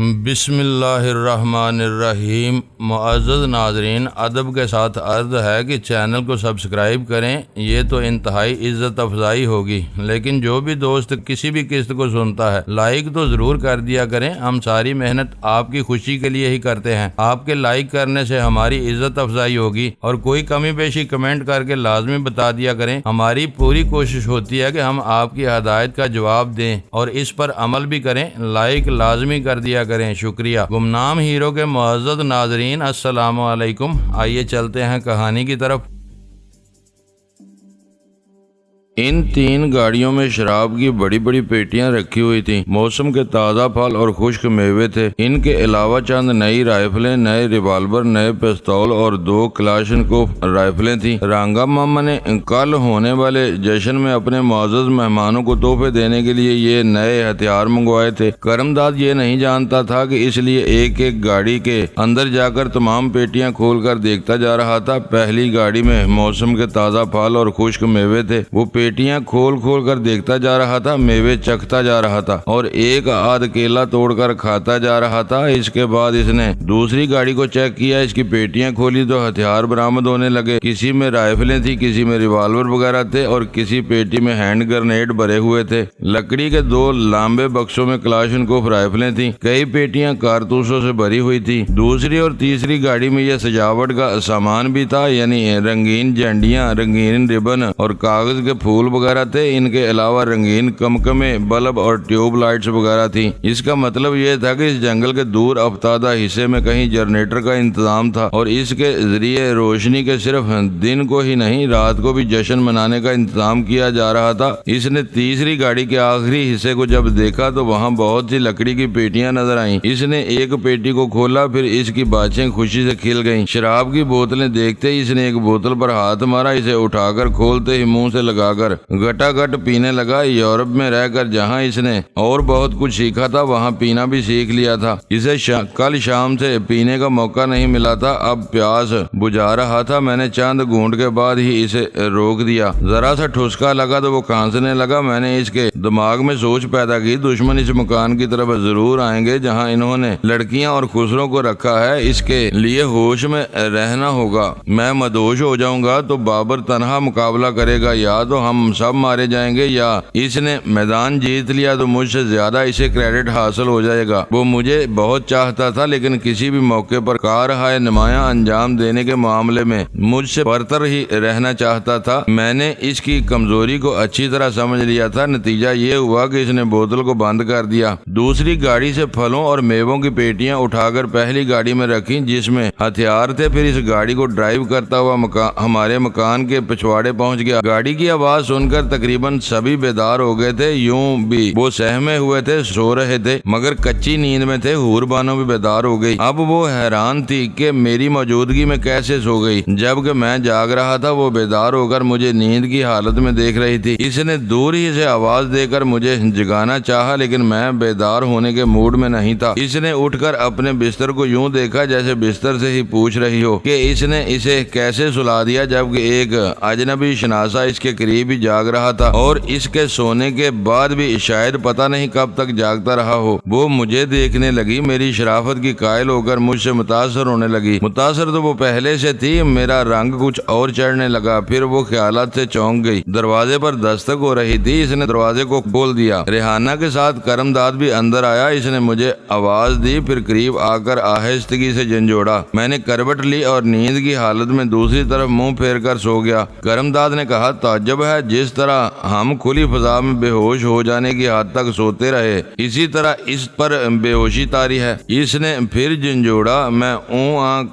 بسم اللہ الرحمن الرحیم۔ معزز ناظرین، ادب کے ساتھ عرض ہے کہ چینل کو سبسکرائب کریں، یہ تو انتہائی عزت افزائی ہوگی، لیکن جو بھی دوست کسی بھی قسط کو سنتا ہے لائک تو ضرور کر دیا کریں۔ ہم ساری محنت آپ کی خوشی کے لیے ہی کرتے ہیں، آپ کے لائک کرنے سے ہماری عزت افزائی ہوگی، اور کوئی کمی بیشی کمنٹ کر کے لازمی بتا دیا کریں۔ ہماری پوری کوشش ہوتی ہے کہ ہم آپ کی ہدایت کا جواب دیں اور اس پر عمل بھی کریں۔ لائک لازمی کر دیا کریں، شکریہ۔ گمنام ہیرو کے معزز ناظرین، السلام علیکم۔ آئیے چلتے ہیں کہانی کی طرف۔ ان تین گاڑیوں میں شراب کی بڑی بڑی پیٹیاں رکھی ہوئی تھیں۔ موسم کے تازہ پھل اور خشک میوے تھے۔ ان کے علاوہ چند نئی رائفلیں، نئے ریوالور، نئے پستول اور 2 کلاشنکوف رائفلیں تھیں۔ رانگا ماما نے کل ہونے والے جشن میں اپنے معزز مہمانوں کو تحفے دینے کے لیے یہ نئے ہتھیار منگوائے تھے۔ کرمداد یہ نہیں جانتا تھا کہ اس لیے ایک ایک گاڑی کے اندر جا کر تمام پیٹیاں کھول کر دیکھتا جا رہا تھا۔ پہلی گاڑی میں موسم کے تازہ پھل اور خشک میوے تھے۔ وہ پیٹیاں کھول کھول کر دیکھتا جا رہا تھا، میوے چکھتا جا رہا تھا اور ایک آدھ کیلا توڑ کر کھاتا جا رہا تھا۔ اس کے بعد اس نے دوسری گاڑی کو چیک کیا، اس کی پیٹیاں کھولی تو ہتھیار برآمد ہونے لگے۔ کسی میں رائفلیں تھی، کسی میں ریوالور وغیرہ تھے اور کسی پیٹی میں ہینڈ گرنیڈ بھرے ہوئے تھے۔ لکڑی کے 2 لمبے بکسوں میں کلاشنکوف رائفلیں تھیں۔ کئی پیٹیاں کارتوسوں سے بھری ہوئی تھی۔ دوسری اور تیسری گاڑی میں یہ سجاوٹ کا سامان بھی تھا، یعنی رنگین جھنڈیاں، رنگین ربن اور کاغذ کے پھول وغیرہ تھے۔ ان کے علاوہ رنگین کمکمے، بلب اور ٹیوب لائٹس وغیرہ تھیں۔ اس کا مطلب یہ تھا کہ اس جنگل کے دور افتادہ حصے میں کہیں جنریٹر کا انتظام تھا اور اس کے ذریعے روشنی کے صرف دن کو ہی نہیں رات کو بھی جشن منانے کا انتظام کیا جا رہا تھا۔ اس نے تیسری گاڑی کے آخری حصے کو جب دیکھا تو وہاں بہت سی لکڑی کی پیٹیاں نظر آئیں۔ اس نے ایک پیٹی کو کھولا، پھر اس کی باچیں خوشی سے کھل گئیں۔ شراب کی بوتلیں دیکھتے ہی اس نے ایک بوتل پر ہاتھ مارا، اسے اٹھا کر کھولتے ہی منہ سے لگا کر گٹا گٹ پینے لگا۔ یورپ میں رہ کر جہاں اس نے اور بہت کچھ سیکھا تھا، وہاں پینا بھی سیکھ لیا تھا۔ اسے کل شام سے پینے کا موقع نہیں ملا تھا، اب پیاس بجھا رہا تھا۔ میں نے چند گھونٹ کے بعد ہی اسے روک دیا۔ ذرا سا ٹھسکا لگا تو وہ کھانسنے لگا۔ میں نے اس کے دماغ میں سوچ پیدا کی، دشمن اس مکان کی طرف ضرور آئیں گے جہاں انہوں نے لڑکیاں اور خسروں کو رکھا ہے۔ اس کے لیے ہوش میں رہنا ہوگا۔ میں مدہوش ہو جاؤں گا تو بابر تنہا مقابلہ کرے گا، یا تو ہم سب مارے جائیں گے، یا اس نے میدان جیت لیا تو مجھ سے زیادہ اسے کریڈٹ حاصل ہو جائے گا۔ وہ مجھے بہت چاہتا تھا، لیکن کسی بھی موقع پر کارہائے نمایاں انجام دینے کے معاملے میں مجھ سے برتر ہی رہنا چاہتا تھا۔ میں نے اس کی کمزوری کو اچھی طرح سمجھ لیا تھا۔ نتیجہ یہ ہوا کہ اس نے بوتل کو بند کر دیا۔ دوسری گاڑی سے پھلوں اور میووں کی پیٹیاں اٹھا کر پہلی گاڑی میں رکھی جس میں ہتھیار تھے۔ پھر اس گاڑی کو ڈرائیو کرتا ہوا ہمارے مکان کے پچھواڑے پہنچ گیا۔ گاڑی کی آواز سن کر تقریباً سبھی بیدار ہو گئے تھے۔ یوں بھی وہ سہمے ہوئے تھے، سو رہے تھے، مگر کچی نیند میں تھے۔ حور بانو بھی بیدار ہو گئی۔ اب وہ حیران تھی کہ میری موجودگی میں کیسے سو گئی، جبکہ میں جاگ رہا تھا۔ وہ بیدار ہو کر مجھے نیند کی حالت میں دیکھ رہی تھی۔ اس نے دور ہی سے آواز دے کر مجھے جگانا چاہا، لیکن میں بیدار ہونے کے موڈ میں نہیں تھا۔ اس نے اٹھ کر اپنے بستر کو یوں دیکھا جیسے بستر سے ہی پوچھ رہی ہو کہ اس نے اسے کیسے سلا دیا، جبکہ ایک اجنبی شناسا اس کے قریب ہی جاگ رہا تھا اور اس کے سونے کے بعد بھی شاید پتہ نہیں کب تک جاگتا رہا ہو۔ وہ مجھے دیکھنے لگی، میری شرافت کی قائل ہو کر مجھ سے متاثر ہونے لگی۔ متاثر تو وہ پہلے سے تھی، میرا رنگ کچھ اور چڑھنے لگا۔ پھر وہ خیالات سے چونک گئی۔ دروازے پر دستک ہو رہی تھی، اس نے دروازے کو کھول دیا۔ ریحانہ کے ساتھ کرمداد بھی اندر آیا۔ اس نے مجھے آواز دی، پھر قریب آ کر آہستگی سے جھنجھوڑا۔ میں نے کروٹ لی اور نیند کی حالت میں دوسری طرف منہ پھیر کر سو گیا۔ کرمداد نے کہا، تعجب ہے، جس طرح ہم کھلی فضا میں بے ہوش ہو جانے کی حد تک سوتے رہے، اسی طرح اس پر بے ہوشی طاری ہے۔ اس نے پھر جھنجھوڑا۔ میں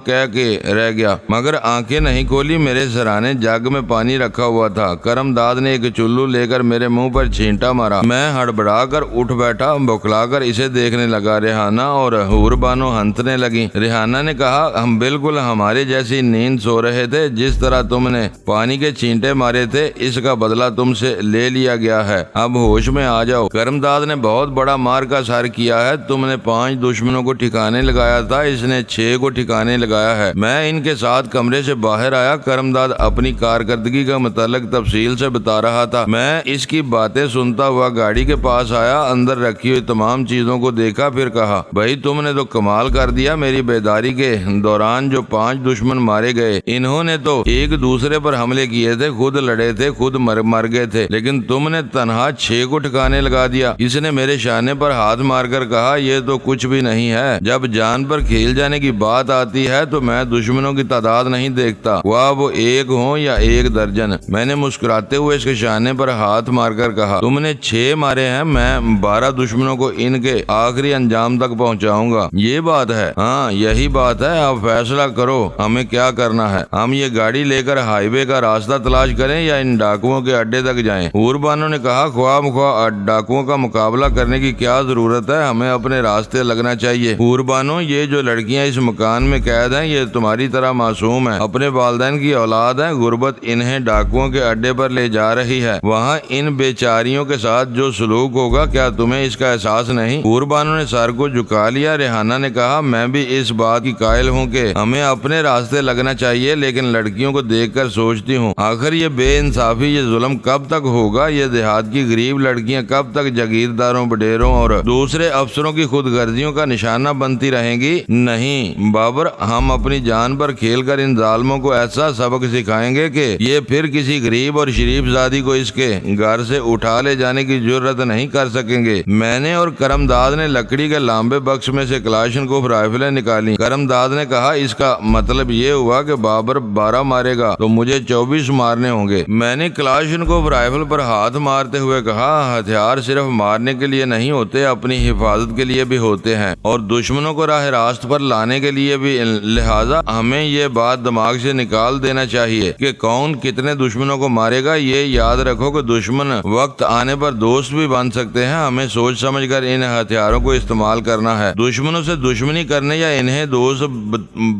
کہہ کے رہ گیا، مگر آنکھیں نہیں کھولی۔ میرے سرانے جگ میں پانی رکھا ہوا تھا۔ کرمداد نے ایک چلو لے کر میرے منہ پر چھینٹا مارا۔ میں ہڑبڑا کر اٹھ بیٹھا، بکھلا کر اسے دیکھنے لگا۔ ریحانہ اور حور بانو ہنسنے لگی۔ ریحانہ نے کہا، ہم بالکل ہمارے جیسی نیند سو رہے تھے، جس طرح تم نے پانی کے چھینٹے مارے تھے، اس کا بدلہ تم سے لے لیا گیا ہے، اب ہوش میں آ جاؤ۔ کرمداد نے بہت بڑا مار کا سر کیا ہے، تم نے 5 دشمنوں کو ٹھکانے لگایا تھا، اس نے 6 کو ٹھکانے لگایا ہے۔ میں ان کے ساتھ کمرے سے باہر آیا، کرمداد اپنی کارکردگی کا متعلق تفصیل سے بتا رہا تھا۔ میں اس کی باتیں سنتا ہوا گاڑی کے پاس آیا، اندر رکھی ہوئی تمام چیزوں کو دیکھا، پھر کہا بھائی تم نے تو کمال کر دیا، میری بیداری کے دوران جو 5 دشمن مارے گئے انہوں نے تو ایک دوسرے پر حملے کیے تھے، خود لڑے تھے، خود مر گئے تھے، لیکن تم نے تنہا 6 کو ٹھکانے لگا دیا۔ اس نے میرے شانے پر ہاتھ مار کر کہا یہ تو کچھ بھی نہیں ہے، جب جان پر کھیل جانے کی بات آتی ہے تو میں دشمنوں کی تعداد نہیں دیکھتا، وہ 1 ہوں یا 1 درجن۔ میں نے مسکراتے ہوئے اس کے شانے پر ہاتھ مار کر کہا تم نے 6 مارے ہیں، میں 12 دشمنوں کو ان کے آخری انجام تک پہنچاؤں گا۔ یہ بات ہے؟ ہاں یہی بات ہے، اب فیصلہ کرو ہمیں کیا کرنا ہے، ہم یہ گاڑی لے کر ہائی وے کا راستہ تلاش کریں یا ان ڈاکوؤں کے اڈے تک جائیں؟ حور بانو نے کہا خواہ مخواہ ڈاکوؤں کا مقابلہ کرنے کی کیا ضرورت ہے، ہمیں اپنے راستے لگنا چاہیے۔ حور بانو یہ جو لڑکیاں اس مکان میں قید ہیں یہ تمہاری طرح معصوم ہیں، اپنے والدین کی اولاد ہیں، غربت انہیں ڈاکوؤں کے اڈے پر لے جا رہی ہے، وہاں ان بیچاریوں کے ساتھ جو سلوک ہوگا کیا تمہیں اس کا احساس نہیں؟ حور بانو نے سر کو جھکا لیا۔ ریحانہ نے کہا میں بھی اس بات کی قائل ہوں کہ ہمیں اپنے راستے لگنا چاہیے، لیکن لڑکیوں کو دیکھ کر سوچتی ہوں آخر یہ بے انصافی، یہ ظلم کب تک ہوگا؟ یہ دیہات کی غریب لڑکیاں کب تک جاگیرداروں، بڈیروں اور دوسرے افسروں کی خود غرضیوں کا نشانہ بنتی رہیں گی؟ نہیں بابر، ہم اپنی جان پر کھیل کر ان ظالموں کو ایسا سبق سکھائیں گے کہ یہ پھر کسی غریب اور شریف زادی کو اس کے گھر سے اٹھا لے جانے کی جرت نہیں کر سکیں گے۔ میں نے اور کرمداد نے لکڑی کے لامبے بکس میں سے کلاشنکوف رائفلیں نکالی۔ کرمداد نے کہا اس کا مطلب یہ ہوا کہ بابر 12 مارے گا تو مجھے 24 مارنے ہوں گے۔ میں نے کلاشنکوف رائفل پر ہاتھ مارتے ہوئے کہا ہتھیار صرف مارنے کے لیے نہیں ہوتے، اپنی حفاظت کے لیے بھی ہوتے ہیں اور دشمنوں کو راہ راست پر لانے کے لیے بھی، لہذا ہمیں یہ بات دماغ سے نکال دینا چاہیے کہ کون کتنے دشمنوں کو مارے گا۔ یہ یاد رکھو کہ دشمن وقت آنے پر دوست بھی بن سکتے ہیں، ہمیں سوچ سمجھ کر ان ہتھیاروں کو استعمال کرنا ہے۔ دشمنوں سے دشمنی کرنے یا انہیں دوست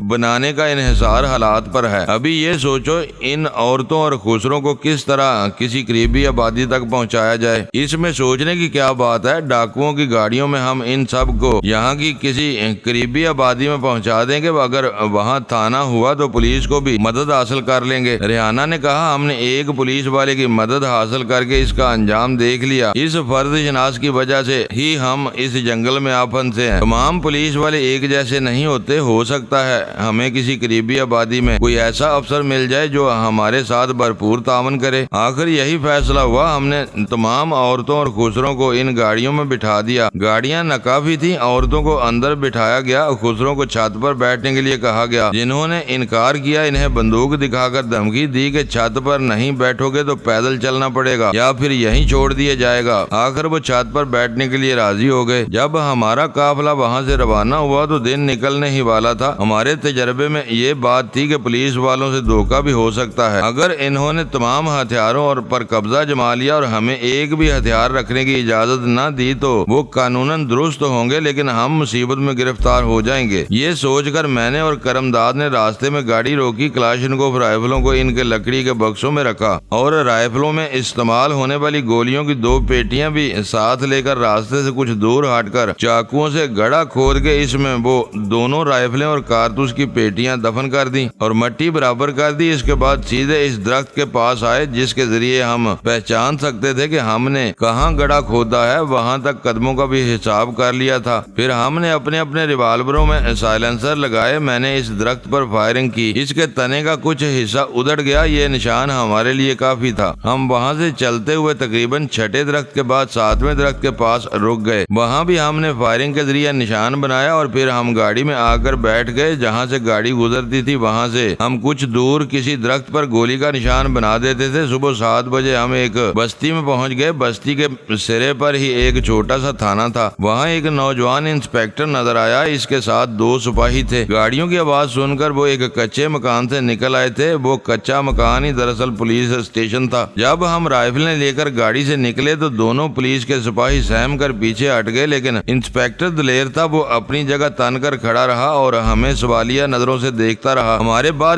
بنانے کا انحصار حالات پر ہے۔ ابھی یہ سوچو ان عورتوں اور خسروں کو کس طرح کسی قریبی آبادی تک پہنچایا جائے، اس میں سوچنے کی کیا بات ہے؟ ڈاکوؤں کی گاڑیوں میں ہم ان سب کو یہاں کی کسی قریبی آبادی میں پہنچا دیں گے، اگر وہاں تھانہ ہوا تو پولیس کو بھی مدد حاصل کر لیں گے۔ ریحانہ نے کہا ہم نے ایک پولیس والے کی مدد حاصل کر کے اس کا انجام دیکھ لیا، اس فرد شناس کی وجہ سے ہی ہم اس جنگل میں آ پھنسے ہیں۔ تمام پولیس والے ایک جیسے نہیں ہوتے، ہو سکتا ہے ہمیں کسی قریبی آبادی میں کوئی ایسا افسر مل جائے جو ہمارے ساتھ بھرپور تعاون کرے۔ آخر یہی فیصلہ ہوا، ہم نے تمام عورتوں اور خسروں کو ان گاڑیوں میں بٹھا دیا۔ گاڑیاں ناکافی تھیں، عورتوں کو اندر بٹھایا گیا، خسروں کو چھت پر بیٹھنے کے لیے کہا گیا۔ جنہوں نے انکار کیا انہیں بندوق دکھا کر دھمکی دی کہ چھت پر نہیں بیٹھو گے تو پیدل چلنا پڑے گا یا پھر یہیں چھوڑ دیا جائے گا۔ آخر وہ چھت پر بیٹھنے کے لیے راضی ہو گئے۔ جب ہمارا قافلہ وہاں سے روانہ ہوا تو دن نکلنے ہی والا تھا۔ ہمارے تجربے میں یہ بات تھی کہ پولیس والوں سے دھوکہ بھی ہو سکتا ہے، اگر انہوں نے تمام ہتھیاروں اور پر قبضہ جما لیا اور ہمیں ایک بھی ہتھیار رکھنے کی اجازت نہ دی تو وہ قانوناً درست ہوں گے، لیکن ہم مصیبت میں گرفتار ہو جائیں گے۔ یہ سوچ کر میں نے اور کرمداد نے راستے میں گاڑی روکی، کلاشنکوف رائفلوں کو ان کے لکڑی کے بکسوں میں رکھا اور رائفلوں میں استعمال ہونے والی گولیوں کی 2 پیٹیاں بھی ساتھ لے کر راستے سے کچھ دور ہٹ کر چاقوؤں سے گڑھا کھود کے اس میں وہ دونوں رائفلیں اور کارتوس کی پیٹیاں دفن کر دی اور مٹی برابر کر دی۔ اس کے بعد سیدھے اس درخت کے پاس آئے جس کے ذریعے ہم پہچان سکتے تھے کہ ہم نے کہاں گڑھا کھودا ہے، وہاں تک قدموں کا بھی حساب کر لیا تھا۔ پھر ہم نے اپنے اپنے ریوالوروں میں سائلنسر لگائے، میں نے اس درخت پر فائرنگ کی، اس کے تنے کا کچھ حصہ ادھڑ گیا، یہ نشان ہمارے لیے کافی تھا۔ ہم وہاں سے چلتے ہوئے تقریباً 6 درخت کے بعد 7ویں درخت کے پاس رک گئے، وہاں بھی ہم نے فائرنگ کے ذریعے نشان بنایا اور پھر ہم گاڑی میں آ کر بیٹھ گئے۔ جہاں سے گاڑی گزرتی تھی وہاں سے ہم کچھ دور کسی درخت پر گولی کا نشان بنا دیتے تھے۔ صبح 7 بجے ہم ایک بستی میں پہنچ گئے۔ بستی کے سرے پر ہی ایک چھوٹا سا تھانہ تھا، وہاں ایک نوجوان انسپیکٹر نظر آیا، اس کے ساتھ 2 سپاہی تھے۔ گاڑیوں کی آواز سن کر وہ ایک کچے مکان سے نکل آئے تھے، وہ کچا مکان ہی دراصل پولیس اسٹیشن تھا۔ جب ہم رائفلیں لے کر گاڑی سے نکلے تو دونوں پولیس کے سپاہی سہم کر پیچھے ہٹ گئے، لیکن انسپیکٹر دلیر تھا، وہ اپنی جگہ تن کر کھڑا رہا اور ہمیں سوالیہ نظروں سے دیکھتا رہا۔ ہمارے بعد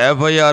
FIR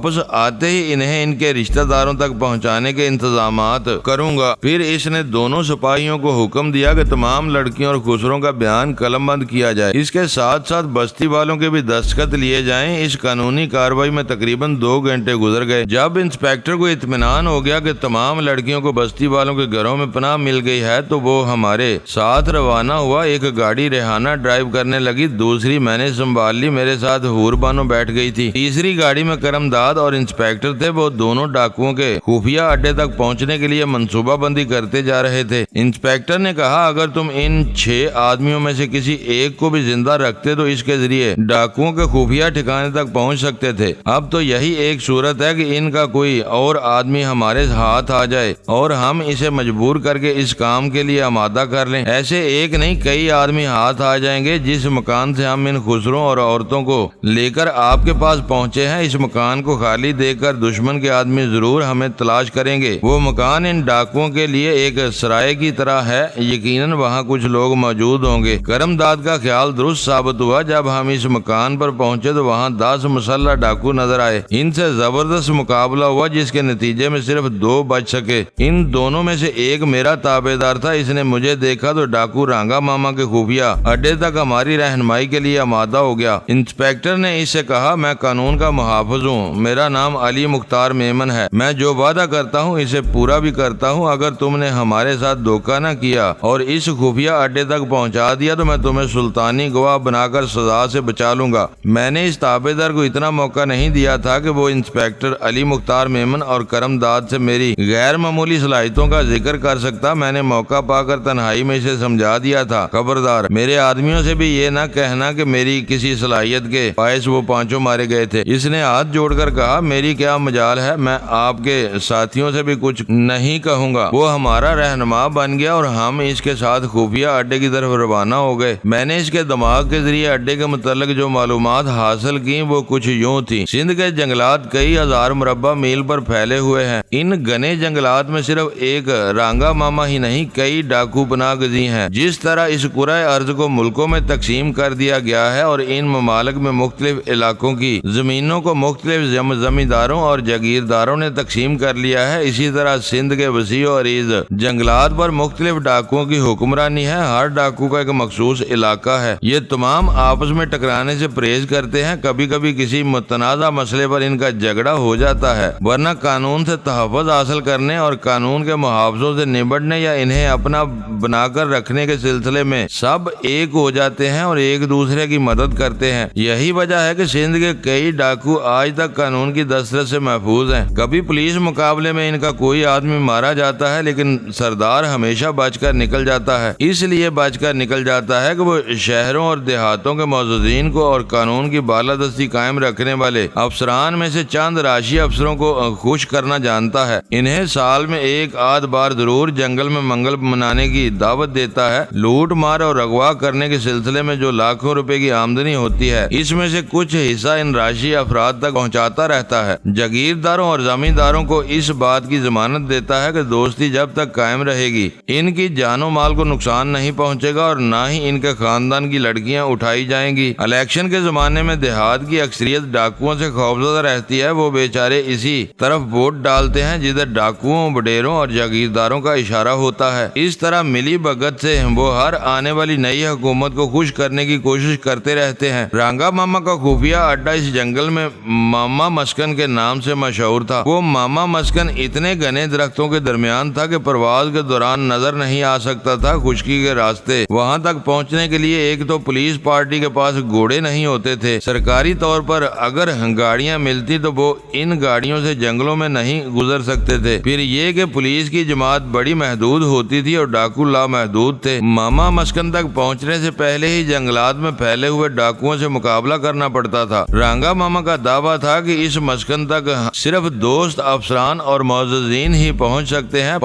واپس آتے ہی انہیں ان کے رشتہ داروں تک پہنچانے کے انتظامات کروں گا۔ پھر اس نے دونوں سپاہیوں کو حکم دیا کہ تمام لڑکیوں اور خسروں کا بیان قلم بند کیا جائے، اس کے ساتھ ساتھ بستی والوں کے بھی دستخط لیے جائیں۔ اس قانونی کارروائی میں تقریباً 2 گھنٹے گزر گئے۔ جب انسپیکٹر کو اطمینان ہو گیا کہ تمام لڑکیوں کو بستی والوں کے گھروں میں پناہ مل گئی ہے تو وہ ہمارے ساتھ روانہ ہوا۔ ایک گاڑی ریحانہ ڈرائیو کرنے لگی، دوسری میں نے سنبھال لی، میرے ساتھ حور بانو بیٹھ گئی تھی۔ تیسری گاڑی میں کرمداد اور انسپیکٹر تھے، وہ دونوں ڈاکوؤں کے خفیہ اڈے تک پہنچنے کے لیے منصوبہ بندی کرتے جا رہے تھے۔ انسپیکٹر نے کہا اگر تم ان 6 آدمیوں میں سے کسی ایک کو بھی زندہ رکھتے تو اس کے ذریعے ڈاکوؤں کے خفیہ ٹھکانے تک پہنچ سکتے تھے۔ اب تو یہی ایک صورت ہے کہ ان کا کوئی اور آدمی ہمارے ہاتھ آ جائے اور ہم اسے مجبور کر کے اس کام کے لیے آمادہ کر لیں۔ ایسے ایک نہیں کئی آدمی ہاتھ آ جائیں گے۔ جس مکان سے ہم ان خسروں اور عورتوں کو لے کر آپ کے پاس پہنچے ہیں، اس مکان کو خالی دیکھ کر دشمن کے آدمی ضرور ہمیں تلاش کریں گے۔ وہ مکان ان ڈاکوؤں کے لیے ایک سرائے کی طرح ہے، یقیناً وہاں کچھ لوگ موجود ہوں گے۔ کرمداد کا خیال درست ثابت ہوا۔ جب ہم اس مکان پر پہنچے تو وہاں 10 مسلح ڈاکو نظر آئے۔ ان سے زبردست مقابلہ ہوا جس کے نتیجے میں صرف 2 بچ سکے۔ ان دونوں میں سے ایک میرا تابع دار تھا، اس نے مجھے دیکھا تو ڈاکو رانگا ماما کے خفیہ اڈے تک ہماری رہنمائی کے لیے آمادہ ہو گیا۔ انسپیکٹر نے اس سے کہا میں قانون کا محافظ ہوں، میرا نام علی مختار میمن ہے، میں جو وعدہ کرتا ہوں اسے پورا بھی کرتا ہوں۔ اگر تم نے ہمارے ساتھ دھوکہ نہ کیا اور اس خفیہ اڈے تک پہنچا دیا تو میں تمہیں سلطانی گواہ بنا کر سزا سے بچا لوں گا۔ میں نے اس تابع دار کو اتنا موقع نہیں دیا تھا کہ وہ انسپیکٹر علی مختار میمن اور کرمداد سے میری غیر معمولی صلاحیتوں کا ذکر کر سکتا۔ میں نے موقع پا کر تنہائی میں اسے سمجھا دیا تھا خبردار میرے آدمیوں سے بھی یہ نہ کہنا کہ میری کسی صلاحیت کے باعث وہ 5 مارے گئے تھے۔ اس نے ہاتھ جوڑ کر کہا میری کیا مجال ہے، میں آپ کے ساتھیوں سے بھی کچھ نہیں کہوں گا۔ وہ ہمارا رہنما بن گیا اور ہم اس کے ساتھ خفیہ اڈے کی طرف روانہ ہو گئے۔ میں نے اس کے دماغ کے ذریعے اڈے کے متعلق جو معلومات حاصل کی وہ کچھ یوں تھی۔ سندھ کے جنگلات کئی ہزار مربع میل پر پھیلے ہوئے ہیں۔ ان گھنے جنگلات میں صرف ایک رانگا ماما ہی نہیں کئی ڈاکو پناہ گزین ہیں۔ جس طرح اس کرۂ ارض کو ملکوں میں تقسیم کر دیا گیا ہے اور ان ممالک میں مختلف علاقوں کی زمینوں کو مختلف زمینداروں اور جاگیرداروں نے تقسیم کر لیا ہے، اسی طرح سندھ کے وسیع و عریض جنگلات پر مختلف ڈاکوؤں کی حکمرانی ہے۔ ہر ڈاکو کا ایک مخصوص علاقہ ہے۔ یہ تمام آپس میں ٹکرانے سے پرہیز کرتے ہیں، کبھی کبھی کسی متنازع مسئلے پر ان کا جھگڑا ہو جاتا ہے، ورنہ قانون سے تحفظ حاصل کرنے اور قانون کے محافظوں سے نمٹنے یا انہیں اپنا بنا کر رکھنے کے سلسلے میں سب ایک ہو جاتے ہیں اور ایک دوسرے کی مدد کرتے ہیں۔ یہی وجہ ہے کہ سندھ کے کئی ڈاکو آج تک قانون کی دسترس سے محفوظ ہیں۔ کبھی پولیس مقابلے میں ان کا کوئی آدمی مارا جاتا ہے لیکن سردار ہمیشہ بچ کر نکل جاتا ہے۔ اس لیے بچ کر نکل جاتا ہے کہ وہ شہروں اور دیہاتوں کے معززین کو اور قانون کی بالادستی قائم رکھنے والے افسران میں سے چند راشی افسروں کو خوش کرنا جانتا ہے۔ انہیں سال میں ایک آدھ بار ضرور جنگل میں منگل منانے کی دعوت دیتا ہے۔ لوٹ مار اور اغوا کرنے کے سلسلے میں جو لاکھوں روپے کی آمدنی ہوتی ہے اس میں سے کچھ حصہ ان راشی افراد تک پہنچاتا رہتا ہے۔ جاگیرداروں اور زمینداروں کو اس بات کی ضمانت دیتا ہے کہ دوستی جب تک قائم رہے گی ان کی جان و مال کو نقصان نہیں پہنچے گا اور نہ ہی ان کے خاندان کی لڑکیاں اٹھائی جائیں گی۔ الیکشن کے زمانے میں دیہات کی اکثریت ڈاکوؤں سے خوفزدہ رہتی ہے، وہ بیچارے اسی طرف ووٹ ڈالتے ہیں جدھر ڈاکوؤں وڈیروں اور جاگیرداروں کا اشارہ ہوتا ہے۔ اس طرح ملی بھگت سے وہ ہر آنے والی نئی حکومت کو خوش کرنے کی کوشش کرتے رہتے ہیں۔ رانگا ماما کا خفیہ اڈا اس جنگل میں ماما مسکن کے نام سے مشہور تھا۔ وہ ماما مسکن اتنے گھنے درختوں کے درمیان تھا کہ پرواز کے دوران نظر نہیں آ سکتا تھا۔ خشکی کے راستے وہاں تک پہنچنے کے لیے ایک تو پولیس پارٹی کے پاس گھوڑے نہیں ہوتے تھے، سرکاری طور پر اگر گاڑیاں ملتی تو وہ ان گاڑیوں سے جنگلوں میں نہیں گزر سکتے تھے۔ پھر یہ کہ پولیس کی جماعت بڑی محدود ہوتی تھی اور ڈاکو لامحدود تھے۔ ماما مسکن تک پہنچنے سے پہلے ہی جنگلات میں پھیلے ہوئے ڈاکوؤں سے مقابلہ کرنا پڑتا تھا۔ رانگا ماما کا دعویٰ تھا کہ اس مسکن تک صرف دوست افسران اور معززین ہی پہنچ سکتے ہیں،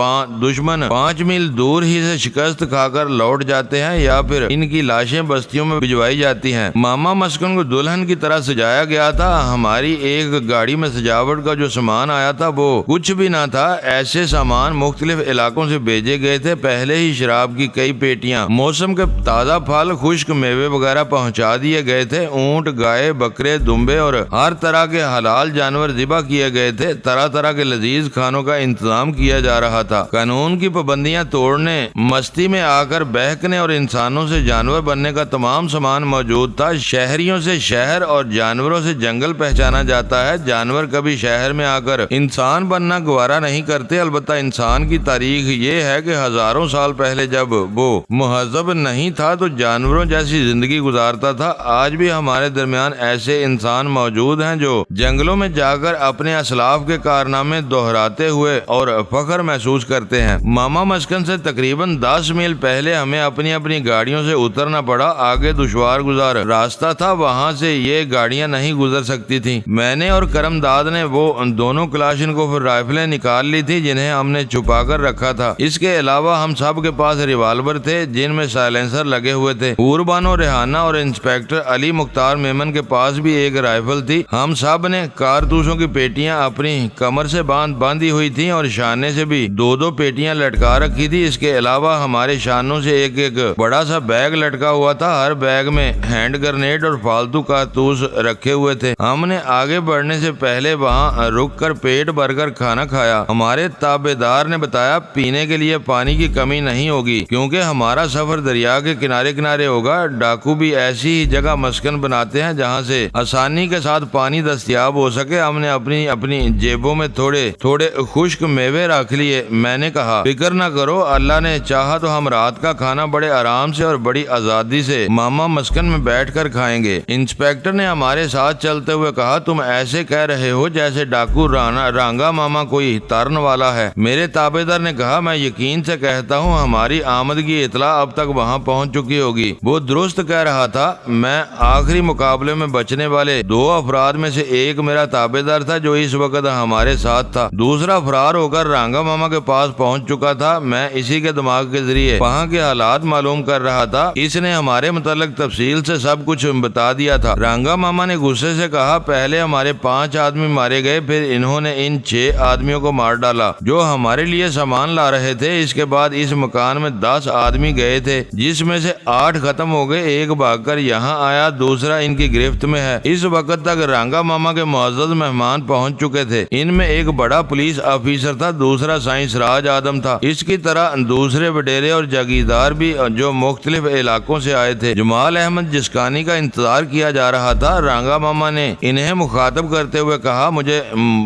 دشمن 5 میل دور ہی سے شکست کھا کر لوٹ جاتے ہیں یا پھر ان کی لاشیں بستیوں میں بھجوائی جاتی ہیں۔ ماما مسکن کو دلہن کی طرح سجایا گیا تھا۔ ہماری ایک گاڑی میں سجاوٹ کا جو سامان آیا تھا وہ کچھ بھی نہ تھا، ایسے سامان مختلف علاقوں سے بھیجے گئے تھے۔ پہلے ہی شراب کی کئی پیٹیاں، موسم کے تازہ پھل، خشک میوے وغیرہ پہنچا دیے گئے تھے۔ اونٹ، گائے، بکرے، دمبے اور ہر طرح کے حلال حلال جانور ذبح کیے گئے تھے، طرح طرح کے لذیذ کھانوں کا انتظام کیا جا رہا تھا۔ قانون کی پابندیاں توڑنے، مستی میں آ کر بہکنے اور انسانوں سے جانور بننے کا تمام سامان موجود تھا۔ شہریوں سے شہر اور جانوروں سے جنگل پہچانا جاتا ہے۔ جانور کبھی شہر میں آ کر انسان بننا گوارا نہیں کرتے۔ البتہ انسان کی تاریخ یہ ہے کہ ہزاروں سال پہلے جب وہ مہذب نہیں تھا تو جانوروں جیسی زندگی گزارتا تھا۔ آج بھی ہمارے درمیان ایسے انسان موجود ہیں جو جنگلوں میں جا کر اپنے اسلاف کے کارنامے دہراتے ہوئے اور فخر محسوس کرتے ہیں۔ ماما مسکن سے تقریباً 10 میل پہلے ہمیں اپنی اپنی گاڑیوں سے اترنا پڑا۔ آگے دشوار گزار راستہ تھا، وہاں سے یہ گاڑیاں نہیں گزر سکتی تھیں۔ میں نے اور کرم داد نے وہ دونوں کلاشنکوف رائفلیں نکال لی تھی جنہیں ہم نے چھپا کر رکھا تھا۔ اس کے علاوہ ہم سب کے پاس ریوالور تھے جن میں سائلنسر لگے ہوئے تھے۔ بانو ریحانہ اور انسپیکٹر علی مختار میمن کے پاس بھی ایک رائفل تھی۔ ہم سب نے کارتوسوں کی پیٹیاں اپنی کمر سے باندھی ہوئی تھیں اور شانے سے بھی 2 پیٹیاں لٹکا رکھی تھی۔ اس کے علاوہ ہمارے شانوں سے ایک بڑا سا بیگ لٹکا ہوا تھا۔ ہر بیگ میں ہینڈ گرنیڈ اور فالتو کارتوس رکھے ہوئے تھے۔ ہم نے آگے بڑھنے سے پہلے وہاں رک کر پیٹ بھر کر کھانا کھایا۔ ہمارے تابع دار نے بتایا پینے کے لیے پانی کی کمی نہیں ہوگی کیونکہ ہمارا سفر دریا کے کنارے کنارے ہوگا۔ ڈاکو بھی ایسی ہی جگہ مسکن بناتے ہیں جہاں سے آسانی کے ساتھ پانی دستیاب ہو سکے۔ ہم نے اپنی جیبوں میں تھوڑے خشک میوے رکھ لیے۔ میں نے کہا فکر نہ کرو، اللہ نے چاہا تو ہم رات کا کھانا بڑے آرام سے اور بڑی آزادی سے ماما مسکن میں بیٹھ کر کھائیں گے۔ انسپیکٹر نے ہمارے ساتھ چلتے ہوئے کہا تم ایسے کہہ رہے ہو جیسے ڈاکو رانگا ماما کوئی ترن والا ہے۔ میرے تابع دار نے کہا میں یقین سے کہتا ہوں ہماری آمد کی اطلاع اب تک وہاں پہنچ چکی ہوگی۔ وہ درست کہہ رہا تھا۔ میں آخری مقابلے میں بچنے والے 2 افراد میں سے ایک میرا تابع دار تھا جو اس وقت ہمارے ساتھ تھا۔ دوسرا فرار ہو کر رانگا ماما کے پاس پہنچ چکا تھا۔ میں اسی کے دماغ کے ذریعے وہاں کے حالات معلوم کر رہا تھا۔ اس نے ہمارے متعلق تفصیل سے سب کچھ بتا دیا تھا۔ رانگا ماما نے غصے سے کہا پہلے ہمارے 5 آدمی مارے گئے، پھر انہوں نے ان 6 آدمیوں کو مار ڈالا جو ہمارے لیے سامان لا رہے تھے۔ اس کے بعد اس مکان میں 10 آدمی گئے تھے جس میں سے 8 ختم ہو گئے۔ ایک بھاگ کر یہاں آیا، دوسرا ان کی گرفت میں ہے۔ اس وقت تک رانگا ماما کے معزز مہمان پہنچ چکے تھے۔ ان میں ایک بڑا پولیس آفیسر تھا، دوسرا سائنس راج آدم تھا۔ اس کی طرح دوسرے وڈیرے اور جاگیردار بھی جو مختلف علاقوں سے آئے تھے۔ جمال احمد جسکانی کا انتظار کیا جا رہا تھا۔ رانگا ماما نے انہیں مخاطب کرتے ہوئے کہا مجھے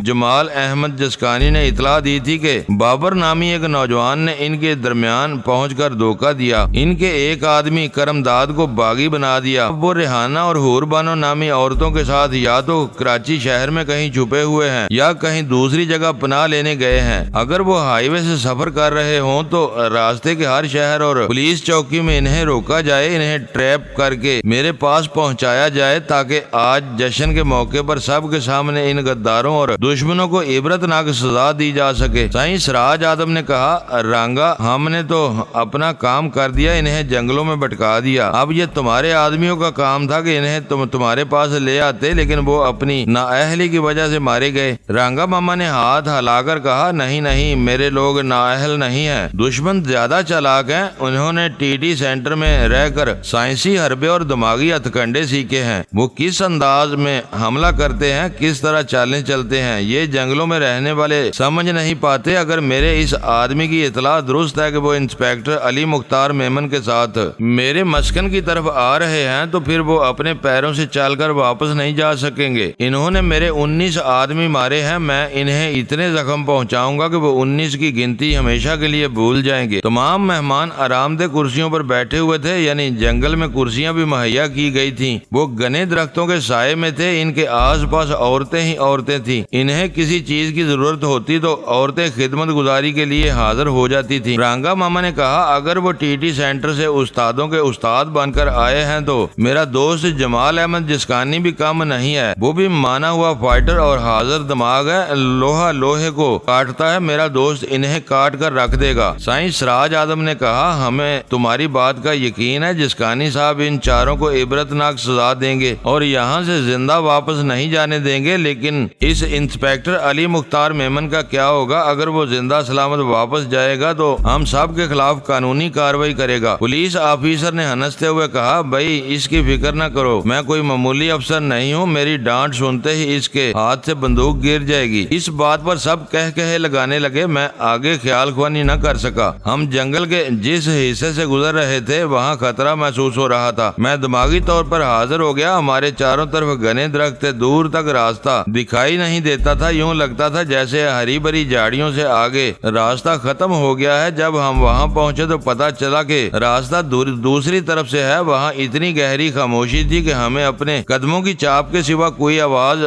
جمال احمد جسکانی نے اطلاع دی تھی کہ بابر نامی ایک نوجوان نے ان کے درمیان پہنچ کر دھوکہ دیا۔ ان کے ایک آدمی کرم داد کو باغی بنا دیا۔ وہ ریحانہ اور حور بانو نامی عورتوں کے ساتھ یا تو کراچی شہر میں کہیں چھپے ہوئے ہیں یا کہیں دوسری جگہ پناہ لینے گئے ہیں۔ اگر وہ ہائی وے سے سفر کر رہے ہوں تو راستے کے ہر شہر اور پولیس چوکی میں انہیں روکا جائے، انہیں ٹریپ کر کے میرے پاس پہنچایا جائے تاکہ آج جشن کے موقع پر سب کے سامنے ان غداروں اور دشمنوں کو عبرتناک سزا دی جا سکے۔ سائنس راج آدم نے کہا رانگا ہم نے تو اپنا کام کر دیا، انہیں جنگلوں میں بٹکا دیا۔ اب یہ تمہارے آدمیوں کا کام تھا کہ انہیں تمہارے پاس لے آتے، لیکن وہ اپنی نااہلی کی وجہ سے مارے گئے۔ رانگا ماما نے ہاتھ ہلا کر کہا نہیں میرے لوگ نااہل نہیں ہیں، دشمن زیادہ چالاک ہیں۔ انہوں نے TT سینٹر میں رہ کر سائنسی حربے اور دماغی ہتھکنڈے سیکھے ہیں۔ وہ کس انداز میں حملہ کرتے ہیں، کس طرح چالیں چلتے ہیں، یہ جنگلوں میں رہنے والے سمجھ نہیں پاتے۔ اگر میرے اس آدمی کی اطلاع درست ہے کہ وہ انسپیکٹر علی مختار میمن کے ساتھ میرے مسکن کی طرف آ رہے ہیں تو پھر وہ اپنے پیروں سے چل کر واپس نہیں جا سکیں گے۔ انہوں نے میرے 19 آدمی مارے ہیں، میں انہیں اتنے زخم پہنچاؤں گا کہ وہ 19 کی گنتی ہمیشہ کے لیے بھول جائیں گے۔ تمام مہمان آرام دہ کرسیوں پر بیٹھے ہوئے تھے، یعنی جنگل میں کرسیاں بھی مہیا کی گئی تھیں۔ وہ گھنے درختوں کے سائے میں تھے، ان کے آس پاس عورتیں ہی عورتیں تھیں۔ انہیں کسی چیز کی ضرورت ہوتی تو عورتیں خدمت گزاری کے لیے حاضر ہو جاتی تھیں۔ رانگا ماما نے کہا اگر وہ TT سینٹر سے استادوں کے استاد بن کر آئے ہیں تو میرا دوست جمال احمد جسکانی بھی کم نہیں ہے، وہ بھی مانا ہوا فائٹر اور حاضر دماغ ہے، لوہا لوہے کو کاٹتا ہے، میرا دوست انہیں کاٹ کر رکھ دے گا۔ سائنس راج آدم نے کہا ہمیں تمہاری بات کا یقین ہے، جسکانی صاحب ان چاروں کو عبرتناک سزا دیں گے اور یہاں سے زندہ واپس نہیں جانے دیں گے، لیکن اس انسپیکٹر علی مختار میمن کا کیا ہوگا؟ اگر وہ زندہ سلامت واپس جائے گا تو ہم سب کے خلاف قانونی کارروائی کرے گا۔ پولیس آفیسر نے ہنستے ہوئے کہا بھائی اس کی فکر نہ کرو، میں کوئی معمولی افسر نہیں ہوں۔ میری ڈانٹ سنتے ہوتے ہی اس کے ہاتھ سے بندوق گر جائے گی۔ اس بات پر سب کہے لگانے لگے۔ میں آگے خیال خوانی نہ کر سکا۔ ہم جنگل کے جس حصے سے گزر رہے تھے وہاں خطرہ محسوس ہو رہا تھا۔ میں دماغی طور پر حاضر ہو گیا۔ ہمارے چاروں طرف گھنے درخت تھے، دور تک راستہ دکھائی نہیں دیتا تھا، یوں لگتا تھا جیسے ہری بھری جھاڑیوں سے آگے راستہ ختم ہو گیا ہے۔ جب ہم وہاں پہنچے تو پتا چلا کہ راستہ دوسری طرف سے ہے۔ وہاں اتنی گہری خاموشی تھی کہ ہمیں اپنے قدموں کی چاپ کے سوا کوئی آواز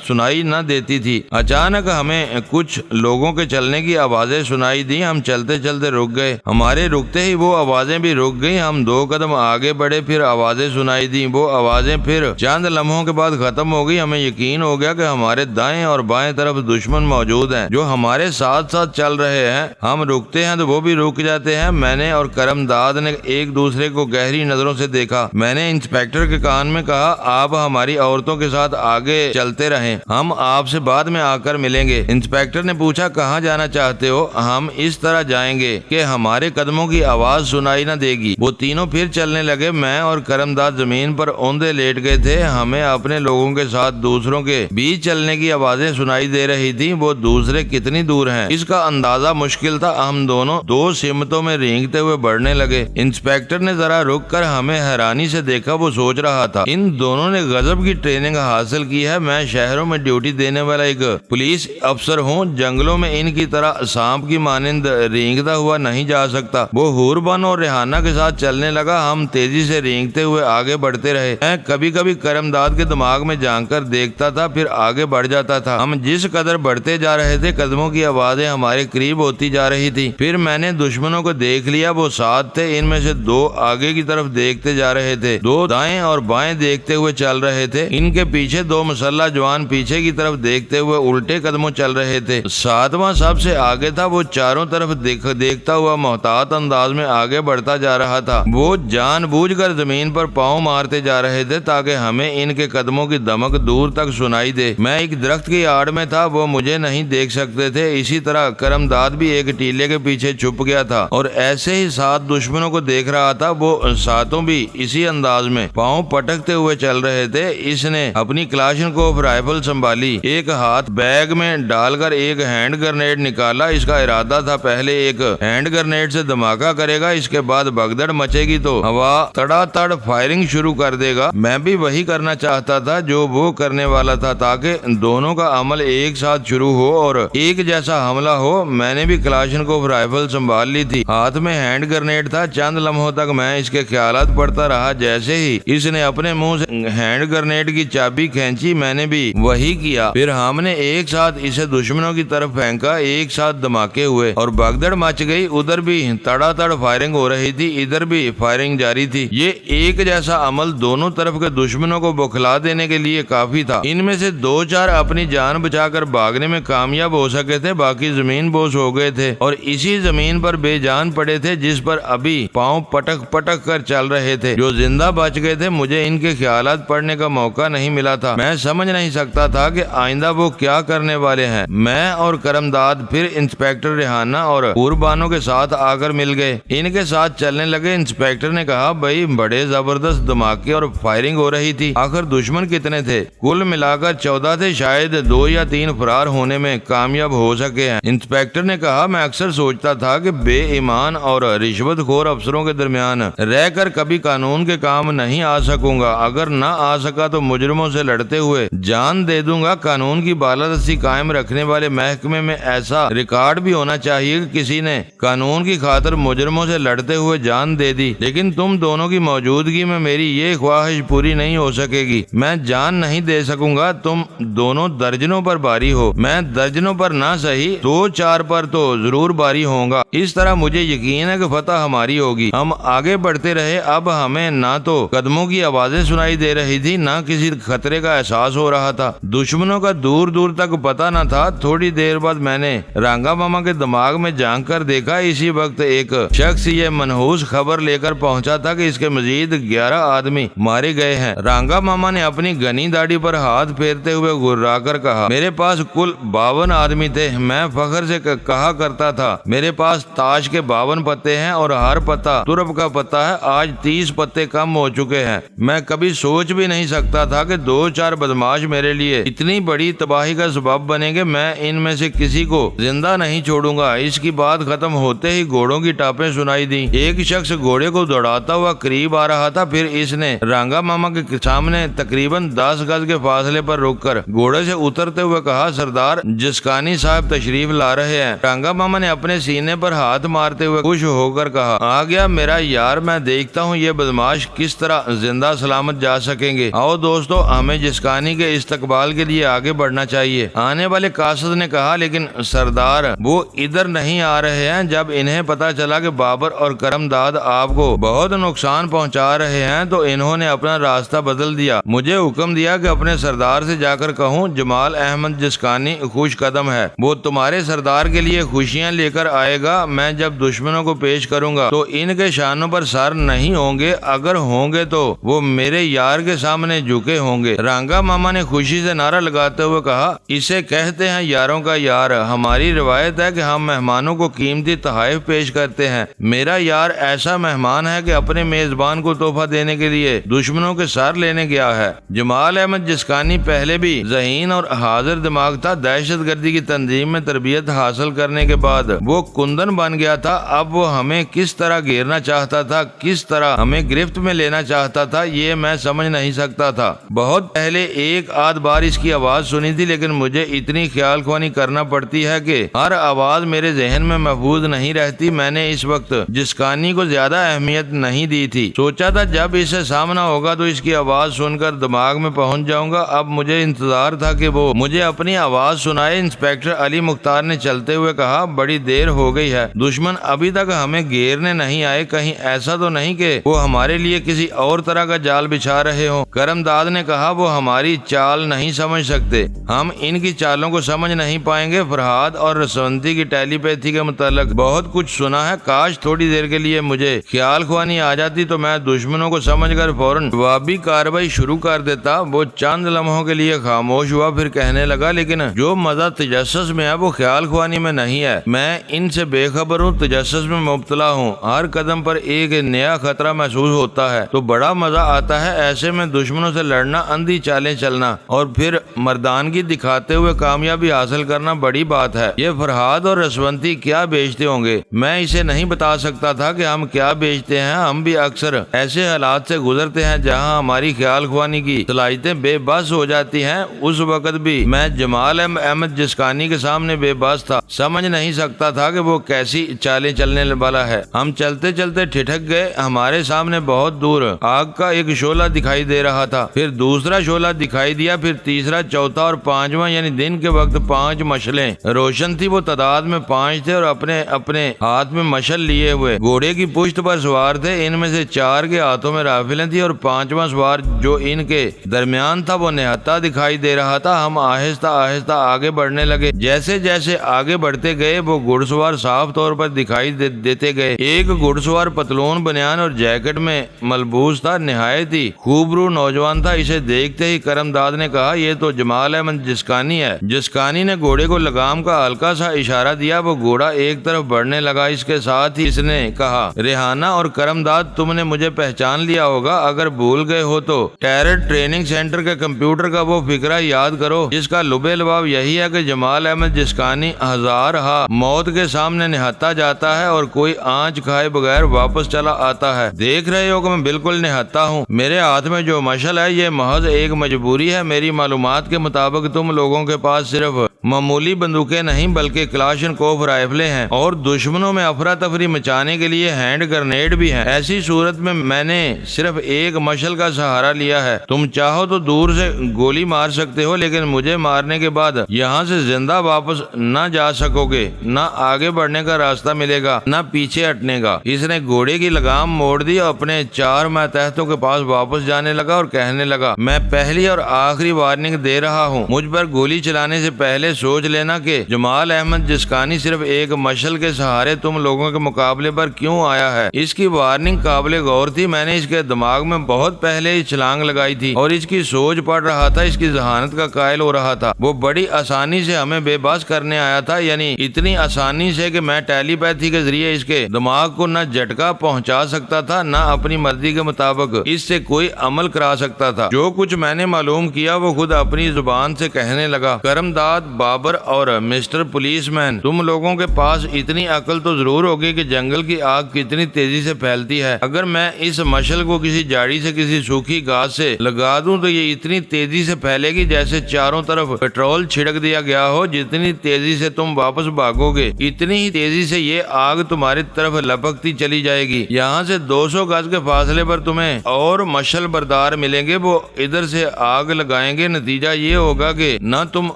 سنائی نہ دیتی تھی۔ اچانک ہمیں کچھ لوگوں کے چلنے کی آوازیں سنائی دی۔ ہم چلتے چلتے رک گئے۔ ہمارے رکتے ہی وہ آوازیں بھی رک گئیں۔ ہم 2 قدم آگے بڑھے، پھر آوازیں سنائی دی۔ وہ آوازیں پھر چند لمحوں کے بعد ختم ہو گئی۔ ہمیں یقین ہو گیا کہ ہمارے دائیں اور بائیں طرف دشمن موجود ہیں جو ہمارے ساتھ ساتھ چل رہے ہیں۔ ہم رکتے ہیں تو وہ بھی رک جاتے ہیں۔ میں نے اور کرم داد نے ایک دوسرے کو گہری نظروں سے دیکھا۔ میں نے انسپیکٹر کے کان میں کہا، آپ ہماری عورتوں کے ساتھ آگے چلتے رہیں، ہم آپ سے بعد میں آ کر ملیں گے۔ انسپیکٹر نے پوچھا، کہاں جانا چاہتے ہو؟ ہم اس طرح جائیں گے کہ ہمارے قدموں کی آواز سنائی نہ دے گی۔ وہ تینوں پھر چلنے لگے۔ میں اور کرم داد زمین پر اوندے لیٹ گئے تھے۔ ہمیں اپنے لوگوں کے ساتھ دوسروں کے بیچ چلنے کی آوازیں سنائی دے رہی تھی۔ وہ دوسرے کتنی دور ہیں اس کا اندازہ مشکل تھا۔ ہم دونوں 2 سمتوں میں رینگتے ہوئے بڑھنے لگے۔ انسپیکٹر نے ذرا رک کر ہمیں حیرانی سے دیکھا۔ وہ سوچ رہا تھا، ان دونوں نے غضب کی ٹریننگ حاصل کی ہے۔ میں شہروں میں ڈیوٹی دینے والا ایک پولیس افسر ہوں، جنگلوں میں ان کی طرح سانپ کی مانند رینگتا ہوا نہیں جا سکتا۔ وہ حوربان اور ریحانہ کے ساتھ چلنے لگا۔ ہم تیزی سے رینگتے ہوئے آگے بڑھتے رہے۔ میں کبھی کبھی کرم داد کے دماغ میں جھانک کر دیکھتا تھا، پھر آگے بڑھ جاتا تھا۔ ہم جس قدر بڑھتے جا رہے تھے قدموں کی آوازیں ہمارے قریب ہوتی جا رہی تھی۔ پھر میں نے دشمنوں کو دیکھ لیا۔ وہ 7 تھے، ان میں سے 2 آگے کی طرف دیکھتے جا رہے تھے، 2 دائیں اور بائیں دیکھتے ہوئے چل رہے تھے۔ ان کے پیچھے 2 مسلح جوان پیچھے کی طرف دیکھتے ہوئے الٹے قدموں چل رہے تھے۔ 7واں سب سے آگے تھا۔ وہ چاروں طرف دیکھتا ہوا محتاط انداز میں آگے بڑھتا جا رہا تھا۔ وہ جان بوجھ کر زمین پر پاؤں مارتے جا رہے تھے تاکہ ہمیں ان کے قدموں کی دمک دور تک سنائی دے۔ میں ایک درخت کی آڑ میں تھا، وہ مجھے نہیں دیکھ سکتے تھے۔ اسی طرح کرم داد بھی ایک ٹیلے کے پیچھے چھپ گیا تھا اور ایسے ہی 7 دشمنوں کو دیکھ رہا تھا۔ وہ 7 بھی اسی انداز میں پاؤں پٹکتے ہوئے چل رہے تھے۔ اس نے اپنی کلاشنکوف رائفل سنبھالی، ایک ہاتھ بیگ میں ڈال کر ایک ہینڈ گرنیڈ نکالا۔ اس کا ارادہ تھا پہلے ایک ہینڈ گرنیڈ سے دھماکہ کرے گا، اس کے بعد بھگدڑ مچے گی تو ہوا تڑا تڑ فائرنگ شروع کر دے گا۔ میں بھی وہی کرنا چاہتا تھا جو وہ کرنے والا تھا تاکہ دونوں کا عمل ایک ساتھ شروع ہو اور ایک جیسا حملہ ہو۔ میں نے بھی کلاشنکوف رائفل سنبھال لی تھی، ہاتھ میں ہینڈ گرنیڈ تھا۔ چند لمحوں تک میں اس کے خیالات پڑھتا رہا۔ جیسے ہی اس نے اپنے منہ سے ہینڈ گرنیڈ کی چابی کھینچی میں نے بھی وہی کیا۔ پھر ہم نے ایک ساتھ اسے دشمنوں کی طرف پھینکا، ایک ساتھ دھماکے ہوئے اور بھگدڑ مچ گئی۔ ادھر بھی تڑا تڑ فائرنگ ہو رہی تھی، ادھر بھی فائرنگ جاری تھی۔ یہ ایک جیسا عمل دونوں طرف کے دشمنوں کو بکھلا دینے کے لیے کافی تھا۔ ان میں سے 2-4 اپنی جان بچا کر بھاگنے میں کامیاب ہو سکے تھے، باقی زمین بوس ہو گئے تھے اور اسی زمین پر بے جان پڑے تھے جس پر ابھی پاؤں پٹک پٹک کر چل رہے تھے۔ جو زندہ بچ گئے تھے مجھے ان کے خیالات پڑھنے کا موقع نہیں ملا تھا۔ میں سمجھ نہیں سکتا تھا کہ آئندہ وہ کیا کرنے والے ہیں۔ میں اور کرم داد پھر انسپیکٹر ریحانہ اور قربانوں کے ساتھ آ کر مل گئے، ان کے ساتھ چلنے لگے۔ انسپیکٹر نے کہا، بھائی بڑے زبردست دھماکے اور فائرنگ ہو رہی تھی، آخر دشمن کتنے تھے؟ کل ملا کر 14 تھے، شاید 2 یا 3 فرار ہونے میں کامیاب ہو سکے ہیں۔ انسپیکٹر نے کہا، میں اکثر سوچتا تھا کہ بے ایمان اور رشوت خور افسروں کے درمیان رہ کر کبھی قانون کے کام نہیں آ سکوں گا۔ اگر نہ آ سکا تو مجرموں سے لڑتے ہوئے جان دے دوں گا۔ قانون کی بالادستی قائم رکھنے والے محکمے میں ایسا ریکارڈ بھی ہونا چاہیے کہ کسی نے قانون کی خاطر مجرموں سے لڑتے ہوئے جان دے دی، لیکن تم دونوں کی موجودگی میں میری یہ خواہش پوری نہیں ہو سکے گی۔ میں جان نہیں دے سکوں گا۔ تم دونوں درجنوں پر باری ہو، میں درجنوں پر نہ صحیح 2-4 پر تو ضرور باری ہوں گا۔ اس طرح مجھے یقین ہے کہ فتح ہماری ہوگی۔ ہم آگے بڑھتے رہے۔ اب ہمیں نہ تو قدموں کی آوازیں سنائی دے رہی تھی، نہ کسی خطرے کا احساس ہو رہا تھا۔ دشمنوں کا دور دور تک پتہ نہ تھا۔ تھوڑی دیر بعد میں نے رانگا ماما کے دماغ میں جھانک کر دیکھا۔ اسی وقت ایک شخص یہ منحوس خبر لے کر پہنچا تھا کہ اس کے مزید 11 آدمی مارے گئے ہیں۔ رانگا ماما نے اپنی گھنی داڑھی پر ہاتھ پھیرتے ہوئے گررا کر کہا، میرے پاس کل 52 آدمی تھے۔ میں فخر سے کہا کرتا تھا، میرے پاس تاش کے 52 پتے ہیں اور ہر پتا ترب کا پتا ہے۔ آج 30 پتے کم ہو چکے ہیں۔ میں کبھی سوچ بھی نہیں سکتا تھا کہ 2-4 بدماش میرے لیے اتنی بڑی تباہی کا سبب بنے گے، میں ان میں سے کسی کو زندہ نہیں چھوڑوں گا۔ اس کی بات ختم ہوتے ہی گھوڑوں کی ٹاپیں سنائی دی۔ ایک شخص گھوڑے کو دوڑاتا ہوا قریب آ رہا تھا، پھر اس نے رانگا ماما کے سامنے تقریباً 10 گز کے فاصلے پر رک کر گھوڑے سے اترتے ہوئے کہا، سردار جسکانی صاحب تشریف لا رہے ہیں۔ رانگا ماما نے اپنے سینے پر ہاتھ مارتے ہوئے خوش ہو کر کہا، آ گیا میرا یار، میں دیکھتا ہوں یہ بدماش کس طرح زندہ سلامت جا سکیں گے۔ آؤ دوستو، ہمیں جسکانی کے استقبال کے لیے آگے بڑھنا چاہیے۔ آنے والے قاصد نے کہا، لیکن سردار وہ ادھر نہیں آ رہے ہیں۔ جب انہیں پتا چلا کہ بابر اور کرم داد آپ کو بہت نقصان پہنچا رہے ہیں تو انہوں نے اپنا راستہ بدل دیا۔ مجھے حکم دیا کہ اپنے سردار سے جا کر کہوں جمال احمد جسکانی خوش قدم ہے، وہ تمہارے سردار کے لیے خوشیاں لے کر آئے گا۔ میں جب دشمنوں کو پیش کروں گا تو ان کے شانوں پر سر نہیں ہوں گے، اگر ہوں گے تو وہ میرے یار کے سامنے جھکے ہوں گے۔ رانگا ماما نے خوشی سے نعرہ لگاتے ہوئے کہا، اسے کہتے ہیں یاروں کا یار۔ ہماری روایت ہے کہ ہم مہمانوں کو قیمتی تحائف پیش کرتے ہیں۔ میرا یار ایسا مہمان ہے کہ اپنے میزبان کو تحفہ دینے کے لیے دشمنوں کے سر لینے گیا ہے۔ جمال احمد جسکانی پہلے بھی ذہین اور حاضر دماغ تھا۔ دہشت گردی کی تنظیم میں تربیت حاصل کرنے کے بعد وہ کندن بن گیا تھا۔ اب وہ ہمیں کس طرح گھیرنا چاہتا تھا، کس طرح ہمیں گرفت میں لینا چاہتا تھا، یہ میں سمجھ نہیں سکتا تھا۔ بہت پہلے ایک آدھ بار اس کی آواز سنی تھی، لیکن مجھے اتنی خیال خوانی کرنا پڑتی ہے کہ ہر آواز میرے ذہن میں محفوظ نہیں رہتی۔ میں نے اس وقت جسکانی کو زیادہ اہمیت نہیں دی تھی۔ سوچا تھا جب اس سے سامنا ہوگا تو اس کی آواز سن کر دماغ میں پہنچ جاؤں گا۔ اب مجھے انتظار تھا کہ وہ مجھے اپنی آواز سنائے۔ انسپیکٹر علی مختار نے چلتے ہوئے کہا، بڑی دیر ہو گئی ہے، دشمن ابھی تک ہمیں گھیرنے نہیں آئے، کہیں ایسا تو نہیں کہ وہ ہمارے لیے کسی اور طرح کا جال بچھا رہے ہوں۔ کرم داد نے کہا، وہ ہماری چال نہیں سمجھ سکتے، ہم ان کی چالوں کو سمجھ نہیں پائیں گے۔ فرحاد اور رسونتی کی ٹیلی پیتھی کے متعلق بہت کچھ سنا ہے، کاش تھوڑی دیر کے لیے مجھے خیال خوانی آ جاتی تو میں دشمنوں کو سمجھ کر فوراً جوابی کارروائی شروع کر دیتا۔ وہ چند لمحوں کے لیے خاموش ہوا، پھر کہنے لگا، لیکن جو مزہ تجسس میں ہے وہ خیال خوانی میں نہیں ہے۔ میں ان سے بے خبر ہوں، تجسس میں مبتلا ہوں، ہر قدم پر ایک نیا خطرہ محسوس ہوتا ہے تو بڑا مزہ آتا ہے۔ ایسے میں دشمنوں سے لڑنا، اندھی چالیں چلنا اور پھر مردانگی دکھاتے ہوئے کامیابی حاصل کرنا بڑی بات ہے۔ یہ فرحاد اور رسونتی کیا بیچتے ہوں گے، میں اسے نہیں بتا سکتا تھا کہ ہم کیا بیچتے ہیں۔ ہم بھی اکثر ایسے حالات سے گزرتے ہیں جہاں ہماری خیال خوانی کی صلاحیتیں بے بس ہو جاتی ہیں۔ اس وقت بھی میں جمال احمد جسکانی کے سامنے بے بس تھا، سمجھ نہیں سکتا تھا کہ وہ کیسی چالیں چلنے والا ہے۔ ہم چلتے چلتے ٹھٹک گئے۔ ہمارے سامنے بہت دور آگ کا ایک شعلہ دکھائی دے رہا تھا، پھر دوسرا شعلہ دکھائی دیا، پھر تیسرا، چوتھا اور پانچواں، یعنی دن کے وقت 5 مشلیں روشن تھی۔ وہ تعداد میں 5 تھے اور اپنے اپنے ہاتھ میں مشل لیے ہوئے گھوڑے کی پشت پر سوار تھے۔ ان میں سے 4 کے ہاتھوں میں رافلیں تھی اور 5واں سوار جو ان کے درمیان تھا وہ نہتا دکھائی دے رہا تھا۔ ہم آہستہ آہستہ آگے بڑھنے لگے۔ جیسے جیسے آگے بڑھتے گئے وہ گھڑ سوار صاف طور پر دکھائی دیتے گئے۔ ایک گھڑ سوار پتلون بنیان اور جیکٹ میں ملبوس تھا، نہایت ہی خوبرو نوجوان تھا۔ اسے دیکھتے ہی کرم داد نے کہا، یہ تو جمال احمد جسکانی ہے۔ جسکانی نے گھوڑے کو لگام کا ہلکا سا اشارہ دیا، وہ گھوڑا ایک طرف بڑھنے لگا۔ اس کے ساتھ ہی اس نے کہا، ریحانہ اور کرم داد، تم نے مجھے پہچان لیا ہوگا، اگر بھول گئے ہو تو ٹیرر ٹریننگ سینٹر کے کمپیوٹر کا وہ فقرہ یاد کرو جس کا لبے لباب یہی ہے کہ جمال احمد جسکانی ہزارہا موت کے سامنے نہتا جاتا ہے اور کوئی آنچ کھائے بغیر واپس چلا آتا ہے۔ دیکھ رہے ہو کہ میں بالکل نہتا ہوں۔ میرے ہاتھ میں جو مشل ہے یہ محض ایک مجبوری ہے۔ میری معلومات کے مطابق تم لوگوں کے پاس صرف معمولی بندوقیں نہیں بلکہ کلاشنکوف رائفلیں ہیں اور دشمنوں میں افراتفری مچانے کے لیے ہینڈ گرنیڈ بھی ہیں۔ ایسی صورت میں نے صرف ایک مشل کا سہارا لیا ہے۔ تم چاہو تو دور سے گولی مار سکتے ہو، لیکن مجھے مارنے کے بعد یہاں سے زندہ واپس نہ جا سکو گے، نہ آگے بڑھنے کا راستہ ملے گا، نہ پیچھے ہٹنے کا۔ اس نے گھوڑے کی لگام موڑ دی اور اپنے 4 ماتحتوں کے پاس واپس جانے لگا اور کہنے لگا، میں پہلی اور آخری وارننگ دے رہا ہوں، مجھ پر گولی چلانے سے پہلے پہلے سوچ لینا کہ جمال احمد جسکانی صرف ایک مشل کے سہارے تم لوگوں کے مقابلے پر کیوں آیا ہے۔ اس کی وارننگ قابل غور تھی، میں نے اس کے دماغ میں بہت پہلے ہی چھلانگ لگائی تھی اور اس کی سوچ پڑھ رہا تھا، اس کی ذہانت کا قائل ہو رہا تھا۔ وہ بڑی آسانی سے ہمیں بے بس کرنے آیا تھا، یعنی اتنی آسانی سے کہ میں ٹیلی پیتھی کے ذریعے اس کے دماغ کو نہ جھٹکا پہنچا سکتا تھا، نہ اپنی مرضی کے مطابق اس سے کوئی عمل کرا سکتا تھا۔ جو کچھ میں نے معلوم کیا وہ خود اپنی زبان سے کہنے لگا۔ کرمداد، بابر اور مسٹر پولیس مین، تم لوگوں کے پاس اتنی عقل تو ضرور ہوگی کہ جنگل کی آگ کتنی تیزی سے پھیلتی ہے۔ اگر میں اس مشل کو کسی جاڑی سے کسی سوکھی گھاس سے لگا دوں تو یہ اتنی تیزی سے پھیلے گی جیسے چاروں طرف پیٹرول چھڑک دیا گیا ہو۔ جتنی تیزی سے تم واپس بھاگو گے اتنی ہی تیزی سے یہ آگ تمہاری طرف لپکتی چلی جائے گی۔ یہاں سے 200 گز کے فاصلے پر تمہیں اور مشل بردار ملیں گے، وہ ادھر سے آگ لگائیں گے۔ نتیجہ یہ ہوگا کہ نہ تم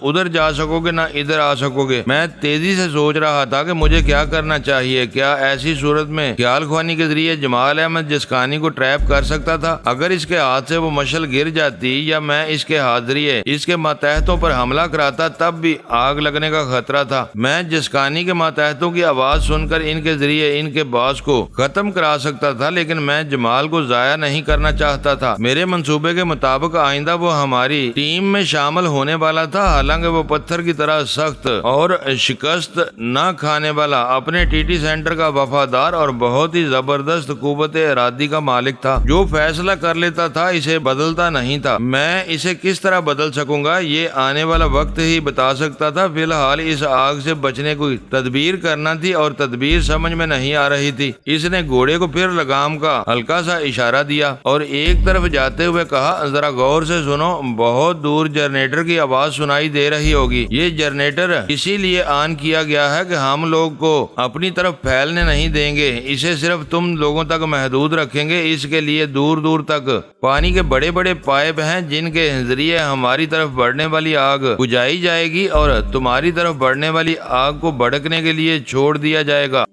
ادھر جا سکو گے نہ ادھر آ سکو گے۔ میں تیزی سے سوچ رہا تھا کہ مجھے کیا کرنا چاہیے۔ کیا ایسی صورت میں خیال خوانی کے ذریعے جمال احمد جسکانی کو ٹریپ کر سکتا تھا؟ اگر اس کے ہاتھ سے وہ مشل گر جاتی یا میں اس کے ذریعے اس کے ماتحتوں پر حملہ کراتا تب بھی آگ لگنے کا خطرہ تھا۔ میں جسکانی کے ماتحتوں کی آواز سن کر ان کے ذریعے ان کے باس کو ختم کرا سکتا تھا، لیکن میں جمال کو ضائع نہیں کرنا چاہتا تھا۔ میرے منصوبے کے مطابق آئندہ وہ ہماری ٹیم میں شامل ہونے والا تھا، حالانکہ وہ پتھر کی طرح سخت اور شکست نہ کھانے والا، اپنے ٹی ٹی سینٹر کا وفادار اور بہت ہی زبردست قوت ارادی کا مالک تھا۔ جو فیصلہ کر لیتا تھا اسے بدلتا نہیں تھا۔ میں اسے کس طرح بدل سکوں گا یہ آنے والا وقت ہی بتا سکتا تھا۔ فی الحال اس آگ سے بچنے کو تدبیر کرنا تھی اور تدبیر سمجھ میں نہیں آ رہی تھی۔ اس نے گھوڑے کو پھر لگام کا ہلکا سا اشارہ دیا اور ایک طرف جاتے ہوئے کہا، ذرا غور سے سنو، بہت دور جنریٹر کی آواز سنائی دے رہی ہوگی۔ یہ جنریٹر اسی لیے آن کیا گیا ہے کہ ہم لوگ کو اپنی طرف پھیلنے نہیں دیں گے، اسے صرف تم لوگوں تک محدود رکھیں گے۔ اس کے لیے دور دور تک پانی کے بڑے بڑے پائپ ہیں جن کے ذریعے ہماری طرف بڑھنے والی آگ بجھائی جائے گی اور تمہاری طرف بڑھنے والی آگ کو بھڑکنے کے لیے چھوڑ دیا جائے گا۔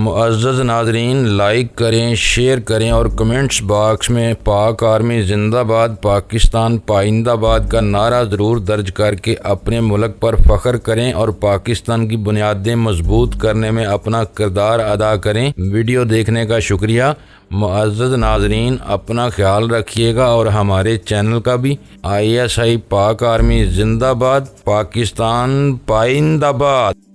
معزز ناظرین، لائک کریں، شیئر کریں اور کمنٹس باکس میں پاک آرمی زندہ باد، پاکستان پائندہ باد کا نعرہ ضرور درج کر کے اپنے ملک پر فخر کریں اور پاکستان کی بنیادیں مضبوط کرنے میں اپنا کردار ادا کریں۔ ویڈیو دیکھنے کا شکریہ۔ معزز ناظرین، اپنا خیال رکھیے گا اور ہمارے چینل کا بھی۔ ISI پاک آرمی زندہ باد، پاکستان پائندہ باد۔